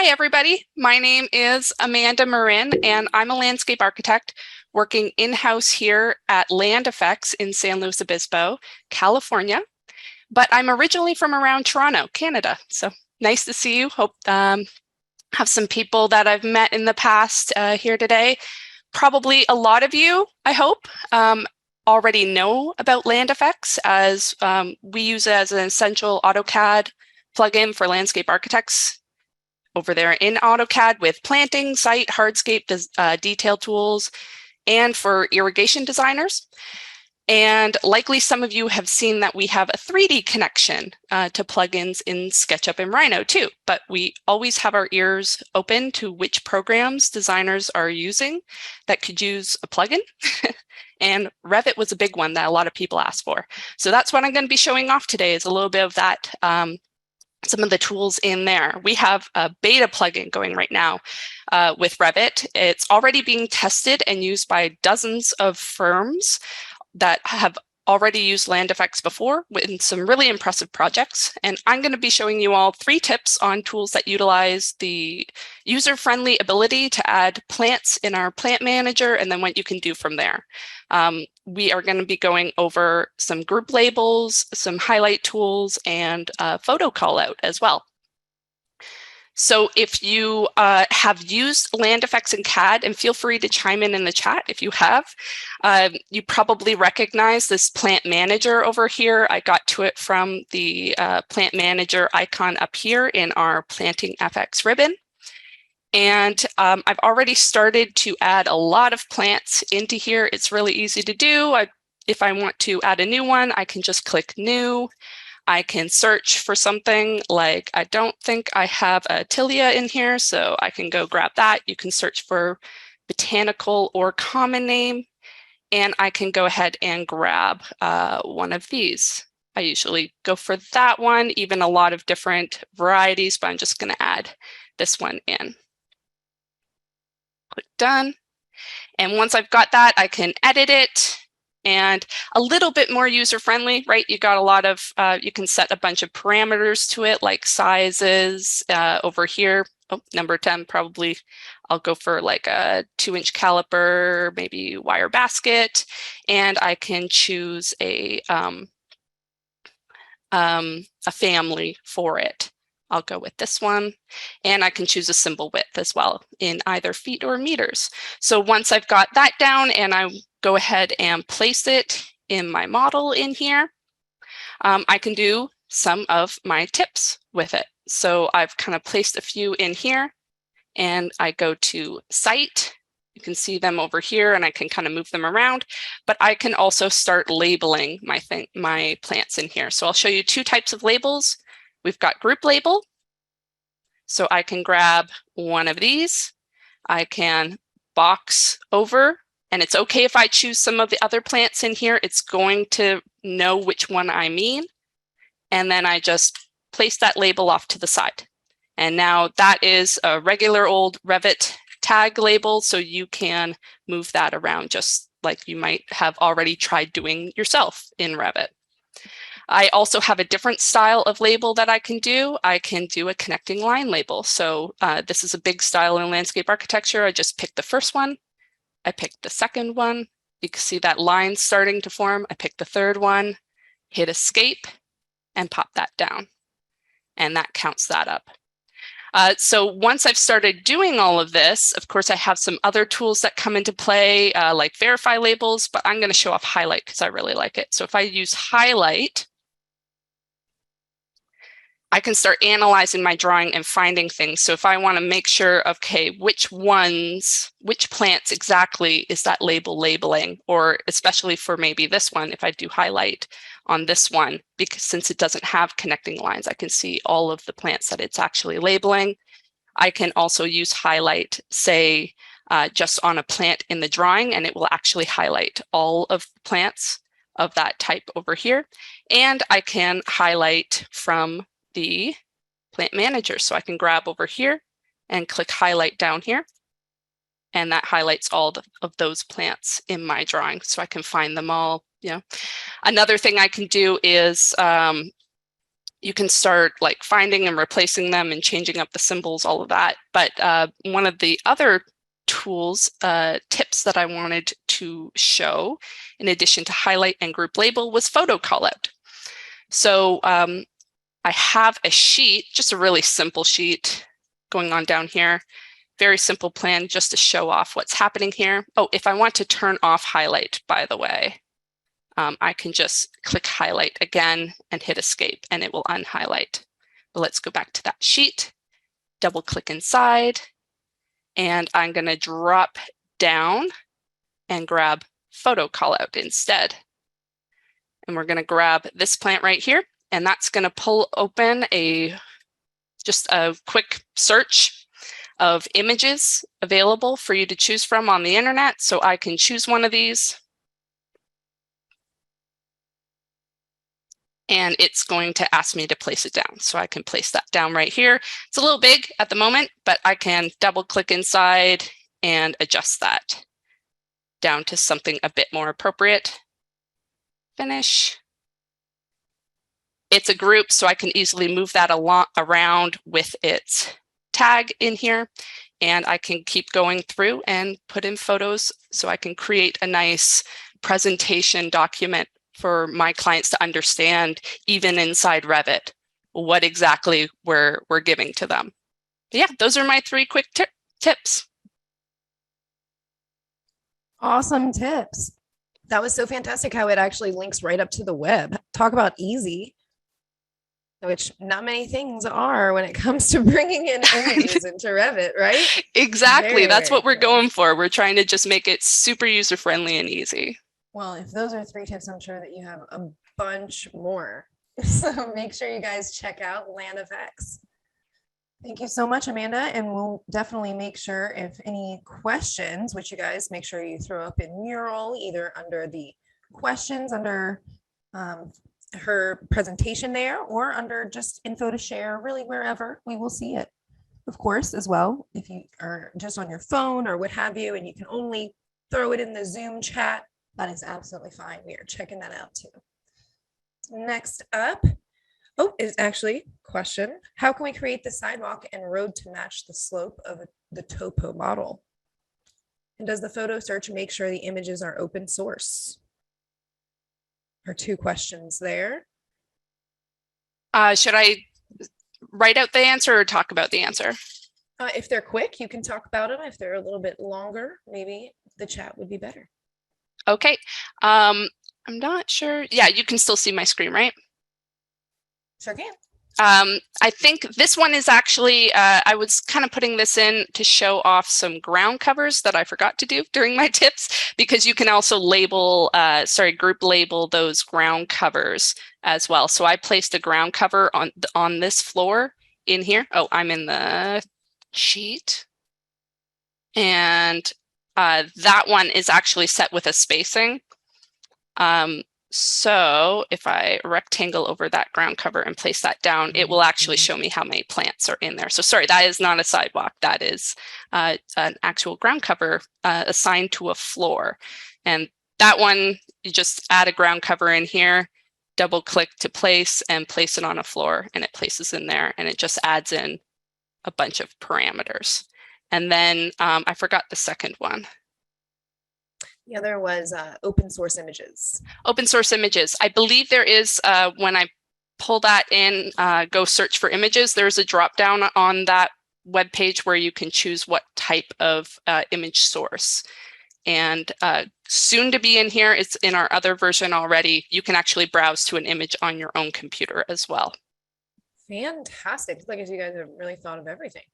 Hi, everybody. My name is Amanda Marin, and I'm a landscape architect working in-house here at Land Effects in San Luis Obispo, California. But I'm originally from around Toronto, Canada. So nice to see you. Hope have some people that I've met in the past here today. Probably a lot of you, I hope, already know about Land Effects, as we use it as an essential AutoCAD plugin for landscape architects over there in AutoCAD with planting, site, hardscape, detail tools, and for irrigation designers. And likely some of you have seen that we have a 3D connection to plugins in SketchUp and Rhino too, but we always have our ears open to which programs designers are using that could use a plugin. And Revit was a big one that a lot of people asked for. So that's what I'm going to be showing off today, is a little bit of that, some of the tools in there. We have a beta plugin going right now with Revit. It's already being tested and used by dozens of firms that have already used Land Effects before with some really impressive projects. And I'm going to be showing you all 3 tips on tools that utilize the user-friendly ability to add plants in our plant manager, and then what you can do from there. We are going to be going over some group labels, some highlight tools, and photo callout as well. So if you have used Land Effects in CAD, and feel free to chime in the chat if you have, you probably recognize this plant manager over here. I got to it from the plant manager icon up here in our Planting FX ribbon. And I've already started to add a lot of plants into here. It's really easy to do. If I want to add a new one, I can just click New. I can search for something like, I don't think I have a tilia in here, so I can go grab that. You can search for botanical or common name, and I can go ahead and grab one of these. I usually go for that one, even a lot of different varieties, but I'm just going to add this one in. Click Done. And once I've got that, I can edit it. And a little bit more user-friendly, right? You got a lot of, you can set a bunch of parameters to it, like sizes over here. Oh, number 10, probably I'll go for like a 2-inch caliper, maybe wire basket. And I can choose a family for it. I'll go with this one, and I can choose a symbol width as well in either feet or meters. So once I've got that down and I go ahead and place it in my model in here, I can do some of my tips with it. So I've kind of placed a few in here, and I go to Site. You can see them over here, and I can kind of move them around, but I can also start labeling my plants in here. So I'll show you 2 types of labels. We've got group label. So I can grab one of these. I can box over, and it's okay if I choose some of the other plants in here. It's going to know which one I mean. And then I just place that label off to the side. And now that is a regular old Revit tag label, so you can move that around just like you might have already tried doing yourself in Revit. I also have a different style of label that I can do. I can do a connecting line label. So this is a big style in landscape architecture. I just picked the first one. I picked the second one. You can see that line starting to form. I picked the third one, hit Escape, and pop that down. And that counts that up. So once I've started doing all of this, of course, I have some other tools that come into play, like verify labels, but I'm going to show off highlight because I really like it. So if I use highlight, I can start analyzing my drawing and finding things. So if I want to make sure, okay, which plants exactly is that label labeling, or especially for maybe this one, if I do highlight on this one, because since it doesn't have connecting lines, I can see all of the plants that it's actually labeling. I can also use highlight, say, just on a plant in the drawing, and it will actually highlight all of the plants of that type over here. And I can highlight from the plant manager. So I can grab over here and click highlight down here. And that highlights all of those plants in my drawing. So I can find them all. Another thing I can do is you can start like finding and replacing them and changing up the symbols, all of that. But one of the other tools, tips that I wanted to show, in addition to highlight and group label, was photo callout. So I have a sheet, just a really simple sheet going on down here. Very simple plan just to show off what's happening here. Oh, if I want to turn off highlight, by the way, I can just click highlight again and hit escape and it will unhighlight. But let's go back to that sheet, double click inside, and I'm going to drop down and grab photo callout instead. And we're going to grab this plant right here, and that's going to pull open just a quick search of images available for you to choose from on the internet. So I can choose one of these. And it's going to ask me to place it down. So I can place that down right here. It's a little big at the moment, but I can double click inside and adjust that down to something a bit more appropriate. Finish. It's a group, so I can easily move that around with its tag in here. And I can keep going through and put in photos so I can create a nice presentation document for my clients to understand, even inside Revit, what exactly we're giving to them. But yeah, those are my 3 quick tips. Awesome tips. That was so fantastic how it actually links right up to the web. Talk about easy, which not many things are when it comes to bringing in images into Revit, right? Exactly. That's what we're going for. We're trying to just make it super user-friendly and easy. Well, if those are 3 tips, I'm sure that you have a bunch more. So make sure you guys check out LandFX. Thank you so much, Amanda. And we'll definitely make sure if any questions, which you guys make sure you throw up in mural, either under the questions under her presentation there, or under just info to share, really wherever we will see it. Of course, as well, if you are just on your phone or what have you, and you can only throw it in the Zoom chat, that is absolutely fine. We are checking that out too. Next up, is actually question. How can we create the sidewalk and road to match the slope of the topo model? And does the photo search make sure the images are open source? Are 2 questions there. Should I write out the answer or talk about the answer? If they're quick, you can talk about them. If they're a little bit longer, maybe the chat would be better. Okay. I'm not sure. Yeah, you can still see my screen, right? Sure can. I think this one is actually, I was kind of putting this in to show off some ground covers that I forgot to do during my tips, because you can also label, group label those ground covers as well. So I placed a ground cover on this floor in here. Oh, I'm in the sheet. And that one is actually set with a spacing. So if I rectangle over that ground cover and place that down, it will actually show me how many plants are in there. So sorry, that is not a sidewalk. That is an actual ground cover assigned to a floor. And that one, you just add a ground cover in here, double click to place and place it on a floor, and it places in there, and it just adds in a bunch of parameters. And then I forgot the second one. The other was open source images. Open source images. I believe there is, when I pull that in, go search for images, there's a drop down on that web page where you can choose what type of image source. And soon to be in here, it's in our other version already. You can actually browse to an image on your own computer as well. Fantastic. It's like you guys have really thought of everything.